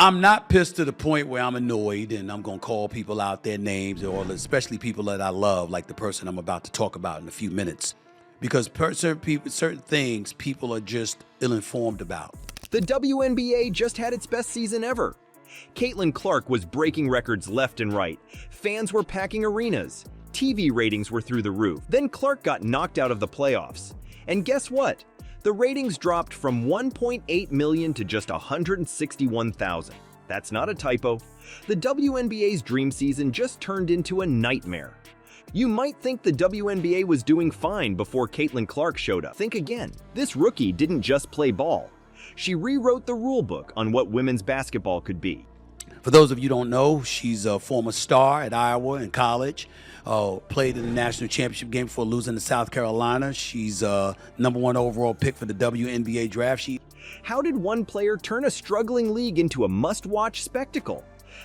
I'm not pissed to the point where I'm annoyed and I'm going to call people out their names, or especially people that I love, like the person I'm about to talk about in a few minutes. Because certain things people are just ill-informed about. The WNBA just had its best season ever. Caitlin Clark was breaking records left and right. Fans were packing arenas. TV ratings were through the roof. Then Clark got knocked out of the playoffs. And guess what? The ratings dropped from 1.8 million to just 161,000. That's not a typo. The WNBA's dream season just turned into a nightmare. You might think the WNBA was doing fine before Caitlin Clark showed up. Think again. This rookie didn't just play ball. She rewrote the rulebook on what women's basketball could be. For those of you who don't know, she's a former star at Iowa in college. Played in the national championship game before losing to South Carolina. She's #1 overall pick for the WNBA draft. How did one player turn a struggling league into a must-watch spectacle?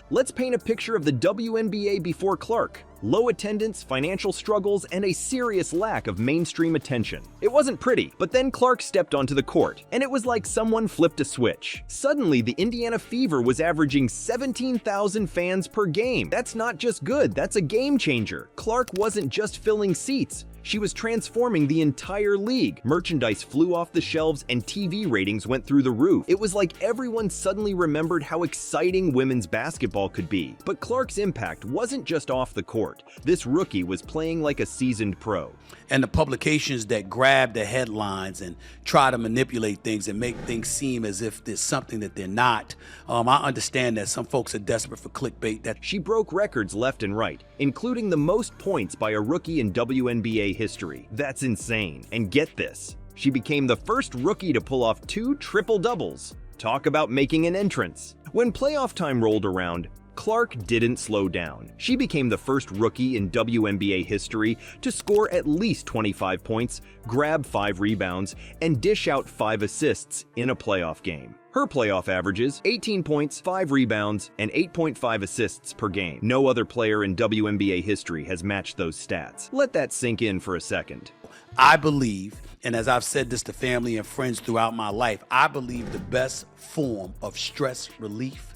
Let's paint a picture of the WNBA before Clark. Low attendance, financial struggles, and a serious lack of mainstream attention. It wasn't pretty, but then Clark stepped onto the court, and it was like someone flipped a switch. Suddenly, the Indiana Fever was averaging 17,000 fans per game. That's not just good, that's a game changer. Clark wasn't just filling seats. She was transforming the entire league. Merchandise flew off the shelves and TV ratings went through the roof. It was like everyone suddenly remembered how exciting women's basketball could be. But Clark's impact wasn't just off the court. This rookie was playing like a seasoned pro. And the publications that grab the headlines and try to manipulate things and make things seem as if there's something that they're not. I understand that some folks are desperate for clickbait. That she broke records left and right, including the most points by a rookie in WNBA history. That's insane. And get this, she became the first rookie to pull off 2 triple-doubles. Talk about making an entrance. When playoff time rolled around, Clark didn't slow down. She became the first rookie in WNBA history to score at least 25 points, grab 5 rebounds, and dish out 5 assists in a playoff game. Her playoff averages: 18 points, 5 rebounds, and 8.5 assists per game. No other player in WNBA history has matched those stats. Let that sink in for a second. I believe, and as I've said this to family and friends throughout my life, I believe the best form of stress relief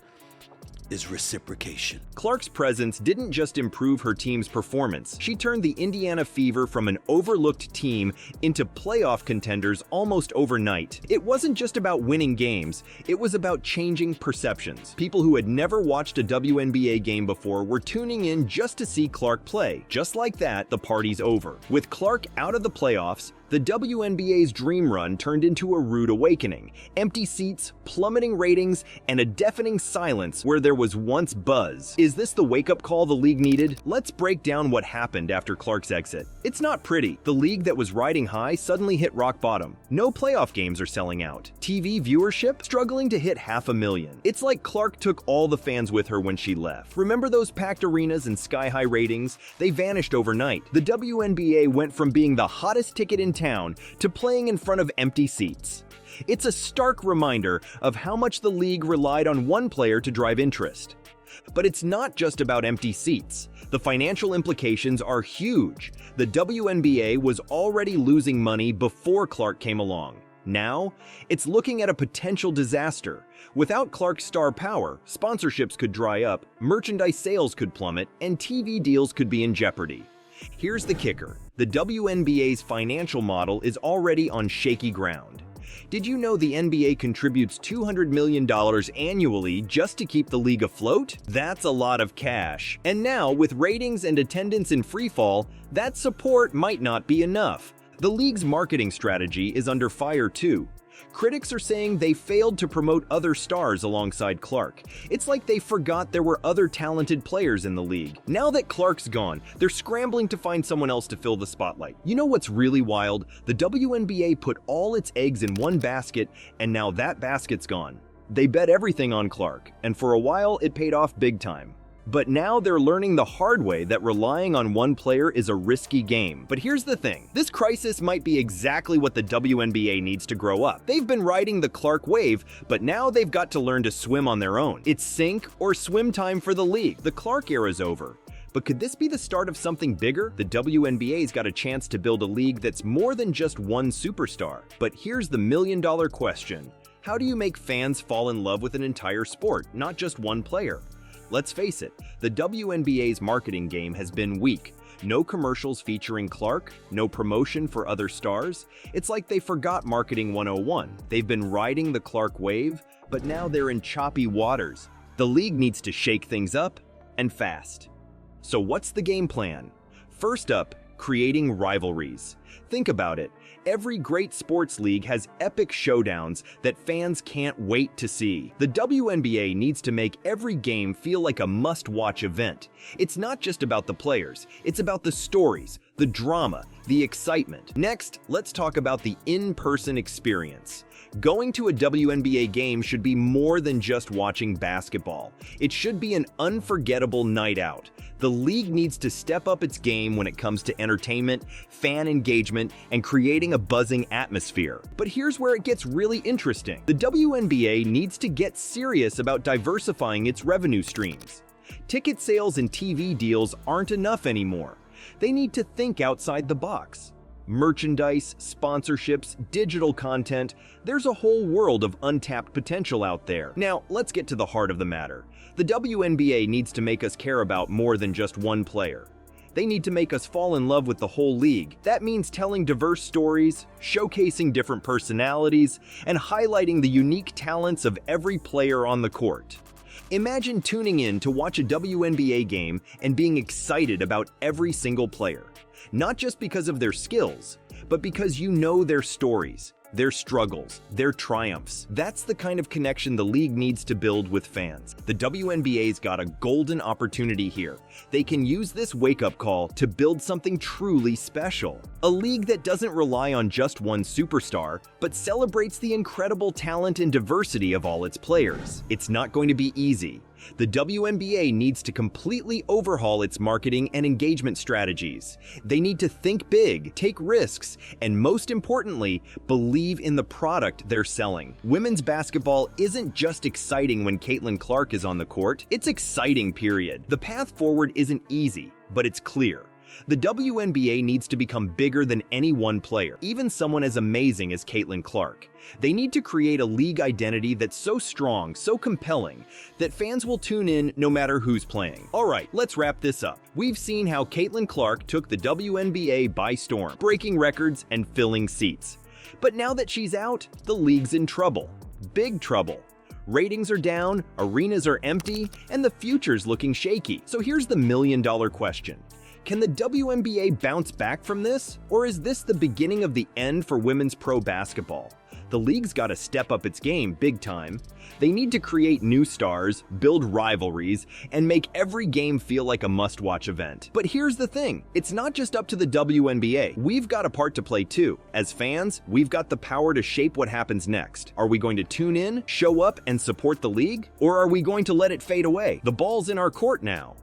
is reciprocation. Clark's presence didn't just improve her team's performance. She turned the Indiana Fever from an overlooked team into playoff contenders almost overnight. It wasn't just about winning games, it was about changing perceptions. People who had never watched a WNBA game before were tuning in just to see Clark play. Just like that, the party's over. With Clark out of the playoffs, the WNBA's dream run turned into a rude awakening. Empty seats, plummeting ratings, and a deafening silence where there was once buzz. Is this the wake-up call the league needed? Let's break down what happened after Clark's exit. It's not pretty. The league that was riding high suddenly hit rock bottom. No playoff games are selling out. TV viewership struggling to hit 500,000. It's like Clark took all the fans with her when she left. Remember those packed arenas and sky-high ratings? They vanished overnight. The WNBA went from being the hottest ticket in town to playing in front of empty seats. It's a stark reminder of how much the league relied on one player to drive interest. But it's not just about empty seats. The financial implications are huge. The WNBA was already losing money before Clark came along. Now, it's looking at a potential disaster. Without Clark's star power, sponsorships could dry up, merchandise sales could plummet, and TV deals could be in jeopardy. Here's the kicker. The WNBA's financial model is already on shaky ground. Did you know the NBA contributes $200 million annually just to keep the league afloat? That's a lot of cash. And now, with ratings and attendance in freefall, that support might not be enough. The league's marketing strategy is under fire too. Critics are saying they failed to promote other stars alongside Clark. It's like they forgot there were other talented players in the league. Now that Clark's gone, they're scrambling to find someone else to fill the spotlight. You know what's really wild? The WNBA put all its eggs in one basket, and now that basket's gone. They bet everything on Clark, and for a while it paid off big time. But now they're learning the hard way that relying on one player is a risky game. But here's the thing, this crisis might be exactly what the WNBA needs to grow up. They've been riding the Clark wave, but now they've got to learn to swim on their own. It's sink or swim time for the league. The Clark era's over. But could this be the start of something bigger? The WNBA's got a chance to build a league that's more than just one superstar. But here's the million-dollar question. How do you make fans fall in love with an entire sport, not just one player? Let's face it, the WNBA's marketing game has been weak. No commercials featuring Clark, no promotion for other stars. It's like they forgot Marketing 101. They've been riding the Clark wave, but now they're in choppy waters. The league needs to shake things up, and fast. So what's the game plan? First up, creating rivalries. Think about it. Every great sports league has epic showdowns that fans can't wait to see. The WNBA needs to make every game feel like a must-watch event. It's not just about the players, it's about the stories, the drama, the excitement. Next, let's talk about the in-person experience. Going to a WNBA game should be more than just watching basketball. It should be an unforgettable night out. The league needs to step up its game when it comes to entertainment, fan engagement, and creating a buzzing atmosphere. But here's where it gets really interesting. The WNBA needs to get serious about diversifying its revenue streams. Ticket sales and TV deals aren't enough anymore. They need to think outside the box. Merchandise, sponsorships, digital content, there's a whole world of untapped potential out there. Now, let's get to the heart of the matter. The WNBA needs to make us care about more than just one player. They need to make us fall in love with the whole league. That means telling diverse stories, showcasing different personalities, and highlighting the unique talents of every player on the court. Imagine tuning in to watch a WNBA game and being excited about every single player. Not just because of their skills, but because you know their stories, their struggles, their triumphs. That's the kind of connection the league needs to build with fans. The WNBA's got a golden opportunity here. They can use this wake-up call to build something truly special. A league that doesn't rely on just one superstar, but celebrates the incredible talent and diversity of all its players. It's not going to be easy. The WNBA needs to completely overhaul its marketing and engagement strategies. They need to think big, take risks, and most importantly, believe in the product they're selling. Women's basketball isn't just exciting when Caitlin Clark is on the court, it's exciting, period. The path forward isn't easy, but it's clear. The WNBA needs to become bigger than any one player, even someone as amazing as Caitlin Clark. They need to create a league identity that's so strong, so compelling, that fans will tune in no matter who's playing. Alright, let's wrap this up. We've seen how Caitlin Clark took the WNBA by storm, breaking records and filling seats. But now that she's out, the league's in trouble. Big trouble. Ratings are down, arenas are empty, and the future's looking shaky. So here's the million-dollar question. Can the WNBA bounce back from this? Or is this the beginning of the end for women's pro basketball? The league's got to step up its game big time. They need to create new stars, build rivalries, and make every game feel like a must-watch event. But here's the thing, it's not just up to the WNBA. We've got a part to play too. As fans, we've got the power to shape what happens next. Are we going to tune in, show up, and support the league? Or are we going to let it fade away? The ball's in our court now.